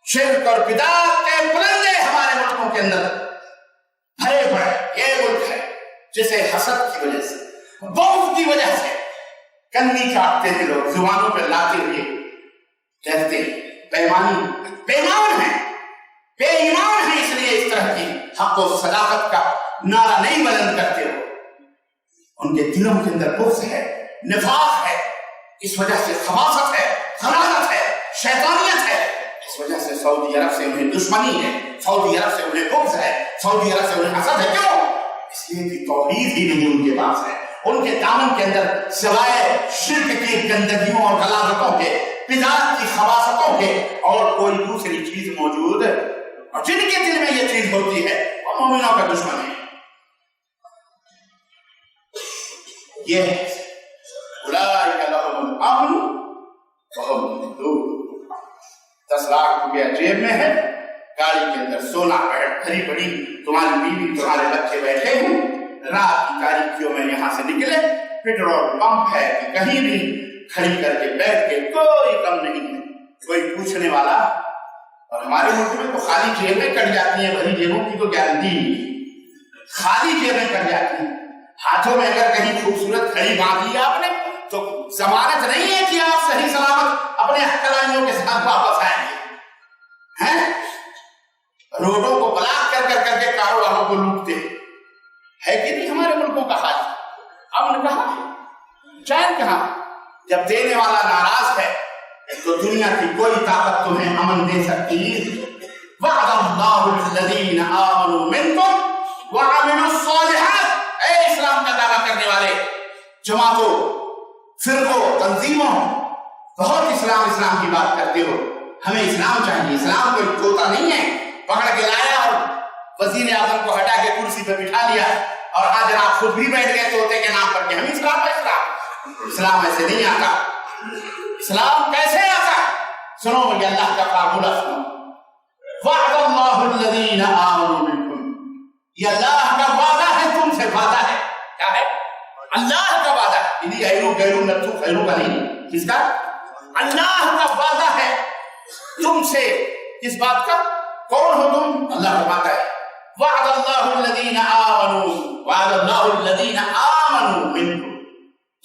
شرک اور بدعت کے پرندے ہمارے ملکوں کے اندر بھرے پڑے۔ یہ ملک ہے جسے حسد کی وجہ سے، بغض کی وجہ سے کنی چاٹتے ہیں لوگ، زبانوں پہ لاتے ہوئے کہتے ہیں بےمان ہیں، بے ایمان ہیں، اس لیے اس طرح کی حق و صداقت کا نعرہ نہیں بلند کرتے ہو۔ ان کے دلوں کے اندر بغض ہے، نفاق ہے، اس وجہ سے خباثت ہے، خرانت ہے، شیطانیت ہے۔ اس وجہ سے سعودی عرب سے انہیں دشمنی ہے، سعودی عرب سے انہیں بغض ہے، سعودی عرب سے انہیں حسد ہے۔ کیوں؟ اس لیے کہ توحید ہی نہیں ان کے پاس ہے، ان کے دامن کے اندر سوائے شرک کی گندگیوں اور غلاظتوں کے، بدعت کی خباثتوں کے اور کوئی دوسری چیز موجود، اور جن کے دل میں یہ چیز ہوتی ہے وہ مومنوں کا دشمن ہے. یہ اولئک لهم الامن وهم مهتدون. 10 لاکھ روپیہ جیب میں ہے، گاڑی کے اندر سونا بڑی بڑی، تمہاری بیوی تمہارے بچے بیٹھے ہوں، رات کی تاریکیوں میں یہاں سے نکلے، پیٹرول پمپ ہے کہ کہیں بھی کھڑی کر کے بیٹھ کے، کوئی کم نہیں ہے، کوئی پوچھنے والا. اور ہمارے ملک میں تو خالی جیبیں کٹ جاتی ہیں، بھری جیبوں کی تو گارنٹی نہیں، خالی جیبیں کٹ جاتی ہیں. ہاتھوں میں اگر کہیں خوبصورت گھڑی باندھ لی آپ نے تو ضمانت نہیں ہے کہ آپ صحیح سلامت اپنے کلائیوں کے ساتھ واپس آئیں گے. ہیں روڈوں کو بلاک کر کے کاروباروں کو لوٹتے ہے کہ نہیں ہمارے ملکوں کا حال؟ امن کہاں ہے؟ چین کہاں؟ جب دینے والا ناراض ہے تو دنیا کی کوئی طاقت تمہیں امن دے سکتی. وعد اللہ الذین آمنوا منکم وعملوا الصالحات. اے اسلام کا دعویٰ کرنے والے جماعتوں، فرقوں، تنظیموں، بہت اسلام کی بات کرتے ہو. ہمیں اسلام چاہیے. اسلام کوئی طوطا نہیں ہے پکڑ کے لایا اور وزیر اعظم کو ہٹا کے کرسی پہ بٹھا لیا اور ہاں جناب خود بھی بیٹھ گئے طوطے کے نام پر کہ ہم اسلام ہے. اسلام ایسے نہیں آتا. اسلام کیسے آتا؟ سنو مجھے اللہ کا فارمولہ سنو. وعد اللہ الذین آمنوا منکم. یہ اللہ کا وعدہ ہے، تم سے وعدہ ہے. کیا ہے؟ اللہ کا وعدہ ہے. یعنی ایرو غیرو نتو خیرو کا نہیں، کس کا؟ اللہ کا وعدہ ہے تم سے. کس بات کا؟ کون ہو تم؟ اللہ کا وعدہ ہے. وعد اللہ الذین آمنوا، وعد اللہ الذین آمنوا منکم.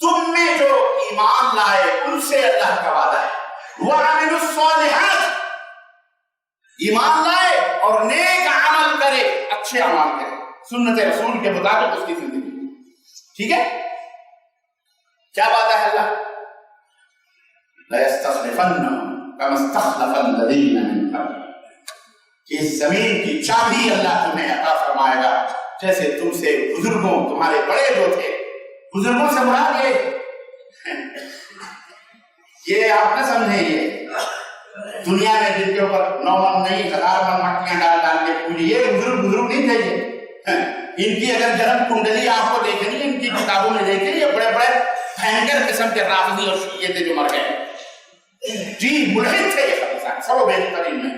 تم میں جو ایمان لائے ان سے اللہ کا وعدہ ہے. وعملوا الصالحات، ایمان لائے اور نیک عمل کرے، اچھے عمل کرے، سنت رسول کے مطابق اس کی زندگی. ٹھیک ہے؟ کیا وعدہ ہے اللہ؟ لَيَسْتَخْلِفَنَّهُمْ كَمَا اسْتَخْلَفَ الَّذِينَ مِنْ قَبْلِهِمْ. کہ اس زمین کی چابی اللہ تمہیں عطا فرمائے گا جیسے تم سے بزرگوں، تمہارے بڑے جو تھے. بزرگوں سے مراد یہ آپ نہ سمجھیں، یہ دنیا میں جن کے اوپر 9 من نہیں 1000 من مٹیاں ڈال کے پوری، یہ بزرگ نہیں تھے. یہ ان کی اگر جنم کنڈلی آپ کو دیکھنی، ان کی کتابوں میں دیکھیں، یہ بڑے بڑے بھینکر قسم کے رافضی اور شیعہ تھے جو مر گئے. جی ملحد تھے یہ خبیث، سب و بہترین میں،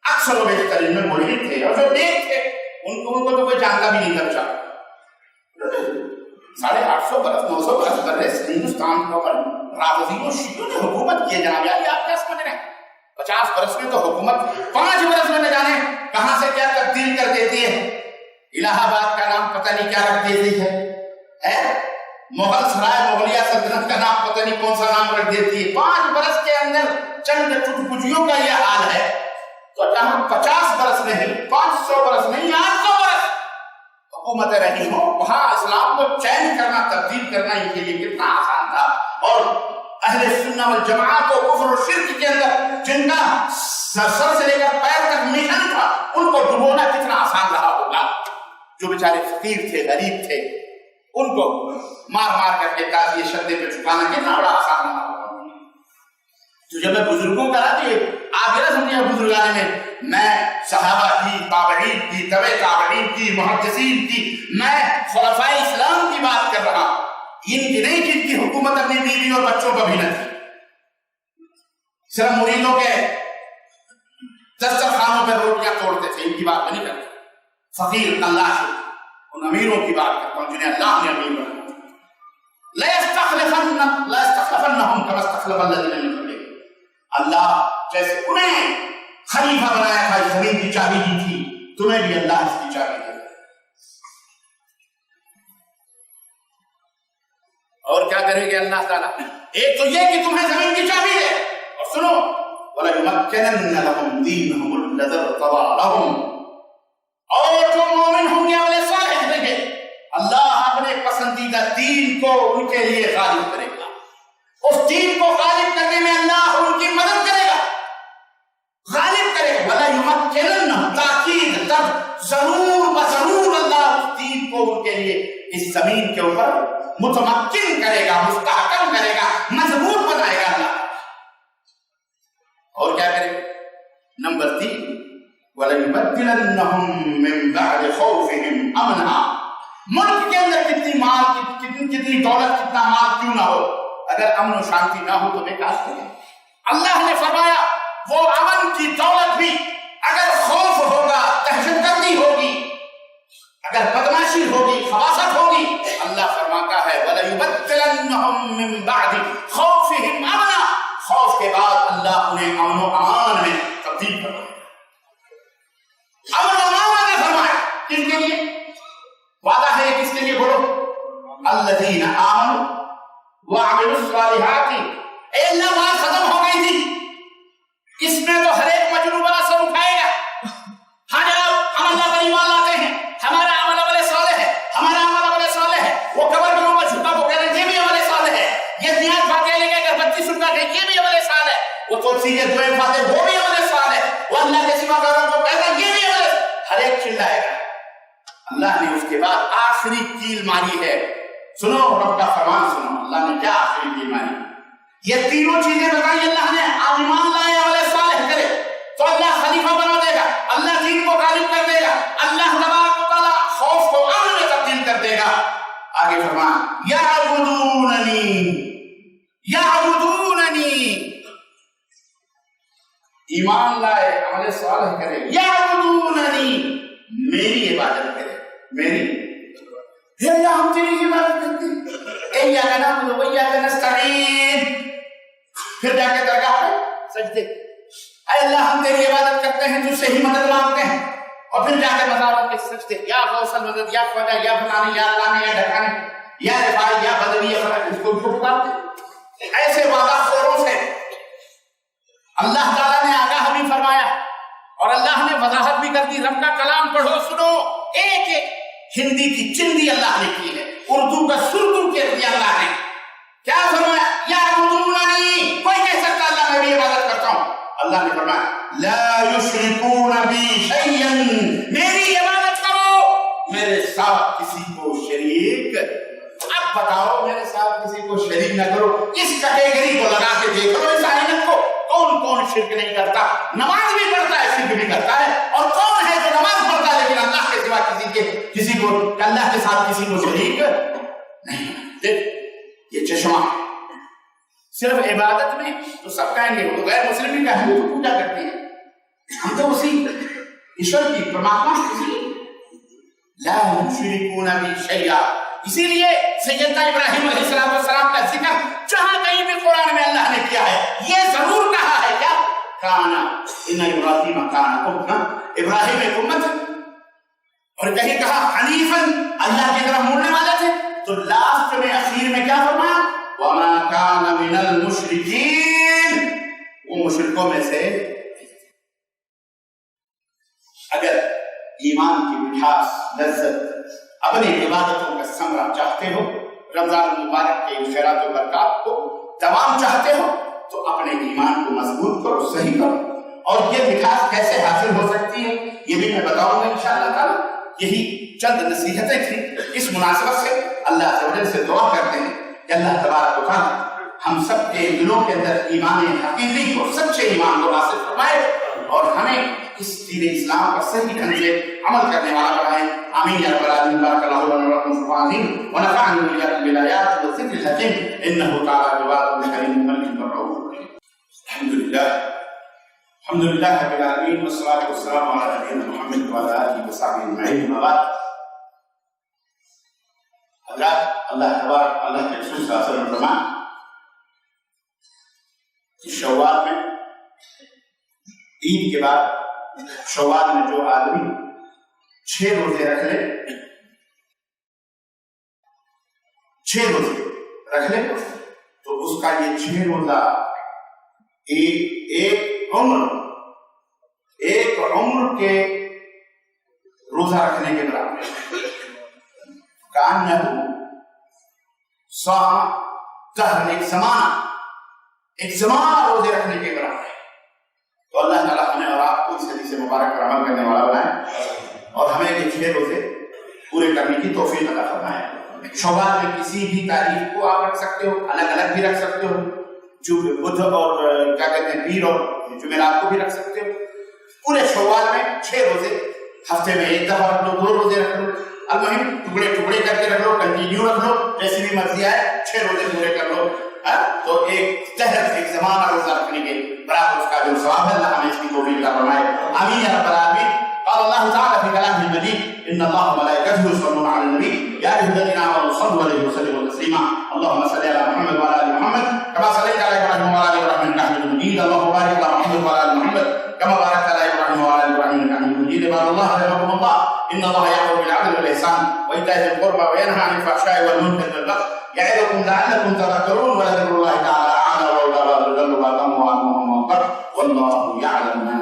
اکثر و بہترین میں ملحد تھے. اور جو نیک تھے ان کو تو کوئی جانتا بھی نہیں تھا. 850 برس 900 برس برس ہندوستان کے اوپر رافضی اور شیعوں نے حکومت کی ہے. جناب یار آپ کیا سمجھ رہے ہیں؟ 50 برس میں تو حکومت، 5 برس میں نہ جانے کہاں سے کیا تبدیل کر دیتی ہے. الہ آباد کا نام پتہ نہیں کیا رکھ دیتی ہے، مغل سرائے مغلیہ سلطنت کا نام پتہ نہیں کون سا نام رکھ دیتی ہے. 5 برس کے اندر چند چٹکجیوں کا یہ حال ہے. تو جہاں 50 برس نہیں، 500 برس نہیں، 800 برس حکومتیں رہی ہوں، وہاں اسلام کو چینج کرنا، تبدیل کرنا ان کے لیے کتنا آسان تھا. اور اہل سنت والجماعہ کو کفر و شرک کے اندر جن کا سر سے لے کر پیر تک مشن تھا، ان کو ڈبونا کتنا آسان رہا ہوگا. جو بیچارے فقیر تھے، غریب تھے، ان کو مار کر کے تازی شدے پہ چھپانا کتنا بڑا آسان رہا ہوگا. تو جب میں بزرگوں کا رہا تھی، آپ یہ نہ سمجھے بزرگانے میں صحابہ کی، تابعین کی، تبع تابعین کی، محدثین کی، میں خلفائے اسلام کی بات کر رہا ہوں. ان کی نہیں جن کی حکومت اپنی بیوی اور بچوں پر بھی نہ تھی. صرف مریدوں کے دسترخوانوں پہ روٹیاں توڑتے تھے، ان کی بات میں نہیں کرتا. فقیر اللہ ان امیروں کی بات کرتا ہوں جنہیں اللہ نے امیر بنایا. لَيَسْتَخْلِفَنَّهُمْ كَمَا اسْتَخْلَفَ الَّذِينَ مِن قَبْلِهِمْ. اللہ جیسے انہیں خلیفہ بنایا تھا، اس زمین کی چابی دی تھی، تمہیں بھی اللہ اس کی چابی دے گا. اور کیا کرے گے اللہ تعالیٰ؟ ایک تو یہ کہ تمہیں زمین کی چابی دے، اور سنو وَلَيُمَكِّنَنَّ لَهُمْ دِينَهُمُ الَّذِي ارْتَضَىٰ لَهُمْ. اور جو مومن ہوں گے عمل صالح کریں گے، اللہ اپنے پسندیدہ دین کو ان کے لیے غالب کرے گا. اس دین کو غالب کرنے میں اللہ ان کی مدد کرے گا، غالب کرے گا. وَلَا يُمَكِّنَنَّ تاکید تب ضرور بضرور اللہ اس دین کو کو ان کے لیے اس زمین کے اوپر متمکن کرے گا، مستحکم کرے گا، مضبوط بنائے گا اللہ۔ اور کیا کرے؟ نمبر 3 وَلَيُبَدِّلَنَّهُم مِّن بَعْدِ خَوْفِهِمْ أَمْنًا۔ ملک کے اندر کتنی مال، کتنی دولت، کتنا مال کیوں نہ ہو، اگر امن و شانتی نہ ہو تو بیکار ہے۔ اللہ نے فرمایا وہ امن کی دولت بھی اگر خوف ہوگا، دہشت گردی ہوگی، اگر بدماشی ہوگی، خباثت ہوگی، اللہ فرماتا ہے وَلَيُبَدِّلَنَّهُم مِّن بَعْدِ خَوْفِهِمْ أَمْنًا، خوف کے بعد اللہ انہیں امن و امان میں تبدیل کرے گا۔ امن و امان نے فرمایا کس کے لیے؟ وعدہ ہے کس کے لیے؟ بولو الذین آمنوا وعملوا الصالحات۔ اے اللہ بات ختم ہو گئی تھی، اس میں تو ہر ایک مجنون بڑا سر اٹھائے گا، ہاں جناب ہم اللہ پر ایمان لاتے ہیں، ہمارا عمل عمل صالح ہے، ہمارا عمل عمل صالح ہے، وہ قبر میں وہ جھکا کو کہتے ہیں یہ بھی عمل صالح ہے، یہ نیاز فاتحہ لے کے اگر 32 سننا کہ یہ بھی عمل صالح ہے، وہ توسیع کے دعائیں فاتحہ وہ بھی عمل صالح ہے، وہ اللہ کے سوا کاروں کو کہتا ہے یہ بھی عمل، ہر ایک چلائے گا۔ اللہ نے اس کے بعد آخری کیل ماری ہے، سنو رب کا فرمان سنو، اللہ نے کیا آخری کیل ماری؟ یہ تینوں چیزیں بتائی اللہ نے، آپ ایمان لائے عمل صالح کرے تو اللہ خلیفہ بنا دے گا، اللہ دین کو غالب کر دے گا، اللہ تبارک و تعالیٰ خوف کو امن میں تبدیل کر دے گا۔ آگے فرمان یعبدوننی، یعبدوننی، ایمان لائے عمل صالح کرے، یعبدوننی، میری عبادت کرے، میری، اے اللہ ہم تیری عبادت کرتے ہیں، ایاک نعبد و ایاک نستعین، پھر جا کے درگاہ پہ سجدے، اے اللہ ہم تیری عبادت کرتے ہیں، تجھ سے ہی مدد مانگتے ہیں، اور پھر جا کے مزاروں کے سجدے، یا غوث المدد، یا خواجہ، یا فلانے، یا علانے، یا ڈھکانے، یا رفاعی، یا بدوی، یا فلانے، اس کو پکارتے۔ ایسے وعدہ خوروں سے اللہ تعالیٰ نے آگاہ بھی فرمایا اور اللہ نے وضاحت بھی کر دی۔ رب کا کلام پڑھو، سنو، ایک ایک ہندی کی چندی اللہ نے کی ہے، اردو کا سردو کے دیا اللہ نے۔ کیا فرمایا؟ یعبدوننی، کوئی کہہ سکتا اللہ میں بھی عبادت کرتا ہوں، اللہ نے فرمایا لا یشرکون بی شیئا، میری عبادت کرو، میرے ساتھ کسی کو شریک، اب بتاؤ میرے ساتھ کسی کو شریک نہ کرو، اس کیٹیگری کو لگا کے دیکھ لو اس آئینت کو، کون کون شرک نہیں کرتا، نماز بھی پڑھتا ہے شرک بھی کرتا ہے، اور کون ہے جو نماز پڑھتا ہے لیکن اللہ کے سوا کسی کو اللہ کے ساتھ کسی کو شریک نہیں۔ دیکھ یہ چشمہ صرف عبادت میں تو سب کہیں گے، وہ تو غیر مسلم بھی کہیں، تو پوجا کرتے ہیں، ہم تو اسی ایشور کی، پرماتما کی، لا یشرکون بی شیئا۔ اسی لیے سیدنا ابراہیم علیہ السلام کا ذکر جہاں کہیں بھی قرآن میں اللہ نے کیا ہے، یہ ضرور کہا ہے کیا؟ کانا ان ابراہیم کانا امۃ، ابراہیم ایک امت ہے، اور کہیں کہا حنیفاً، اللہ کی طرف مڑنے والے تھے، تو لاسٹ میں اخیر میں کیا فرمایا؟ وما کان من المشرکین، وہ مشرکوں میں سے۔ اگر ایمان کی مٹھاس، لذت، اپنی عبادتوں کا ثمرہ چاہتے ہو، رمضان المبارک کے خیرات و برکات کو دوام چاہتے ہو، تو اپنے ایمان کو مضبوط کرو، صحیح کرو، اور یہ مٹھاس کیسے حاصل ہو سکتی ہے یہ بھی میں بتاؤں گا انشاءاللہ تعالی۔ یہی چند نصیحتیں تھیں، اس مناسبت سے اللہ عز و جل سے دعا کرتے ہیں کہ اللہ تبارک و تعالی ہم سب کے دلوں کے اندر ایمان حقیقی کو، سچے ایمان کو حاصل فرمائے، اور ہمیں اس دین اسلام پر صحیح ڈھنگ سے عمل کرنے والا بنائے۔ آمین یا رب العالمین۔ بارک اللہ لنا ولکم فی القرآن ونفعني وإياكم بالآيات والذکر الحکیم إنه تعالی جواد کریم ملک رؤوف رحیم۔ الحمد للہ رب العالمین، والصلاة والسلام علی نبینا محمد وعلی آلہ وصحبہ اجمعین، اما بعد۔ حضرات، اللہ تبارک، اللہ کے رسول صلی اللہ علیہ وسلم فرمائے کہ شوال میں، عید کے بعد شوال میں جو آدمی 6 روزے رکھ لے، 6 روزے رکھ لے تو اس کا یہ 6 روزہ ایک عمر کے روزہ رکھنے کے برابر ہے۔ کأنہ صام دہر، ایک زمانہ روزے رکھنے کے برابر ہے۔ تو اللہ تعالیٰ ہمیں اور آپ کو اس حدیث مبارک پر عمل کرنے والا بنائے، اور ہمیں یہ 6 روزے پورے پورے کرنے کی توفیق عطا فرمائے. شوال میں کسی بھی تاریخ کو آپ رکھ سکتے ہو, الگ الگ بھی رکھ سکتے ہو, جو بدھ اور کیا کہتے ہیں پیر اور جمعرات کو بھی رکھ سکتے ہو. پورے شوال میں 6 روزے, ہفتے میں 1 دفعہ رکھ لو, 2 روزے رکھ لو, المہم ٹکڑے ٹکڑے کر کے رکھ لو, کنٹینیو رکھ لو, جیسی بھی مرضی آئے 6 روزے پورے کر لو. تو ایک تحت ایک زمانہ روزہ رکھنے کے برابر اس کا جو ثواب ہے, اللہ ہمیں اس کی توفیق عطا فرمائے. آمین یا رب العالمین. قال الله تعالى في كلامه المجيد ان الله وملائكته يصلون على النبي يا ايها الذين امنوا صلوا عليه وسلموا تسليما. اللهم صل على محمد وعلى ال محمد كما صليت على ابراهيم وعلى ال ابراهيم انك حميد مجيد. اللهم بارك على محمد وعلى ال محمد كما باركت على ابراهيم وعلى ال ابراهيم انك حميد مجيد. عباد الله رحمكم الله ان الله يامر بالعدل والاحسان وايتاء ذي القربى وينهى عن الفحشاء والمنكر والبغي يعظكم لعلكم تذكرون ولذكر الله تعالى اعلى واولى. والله يعلم ما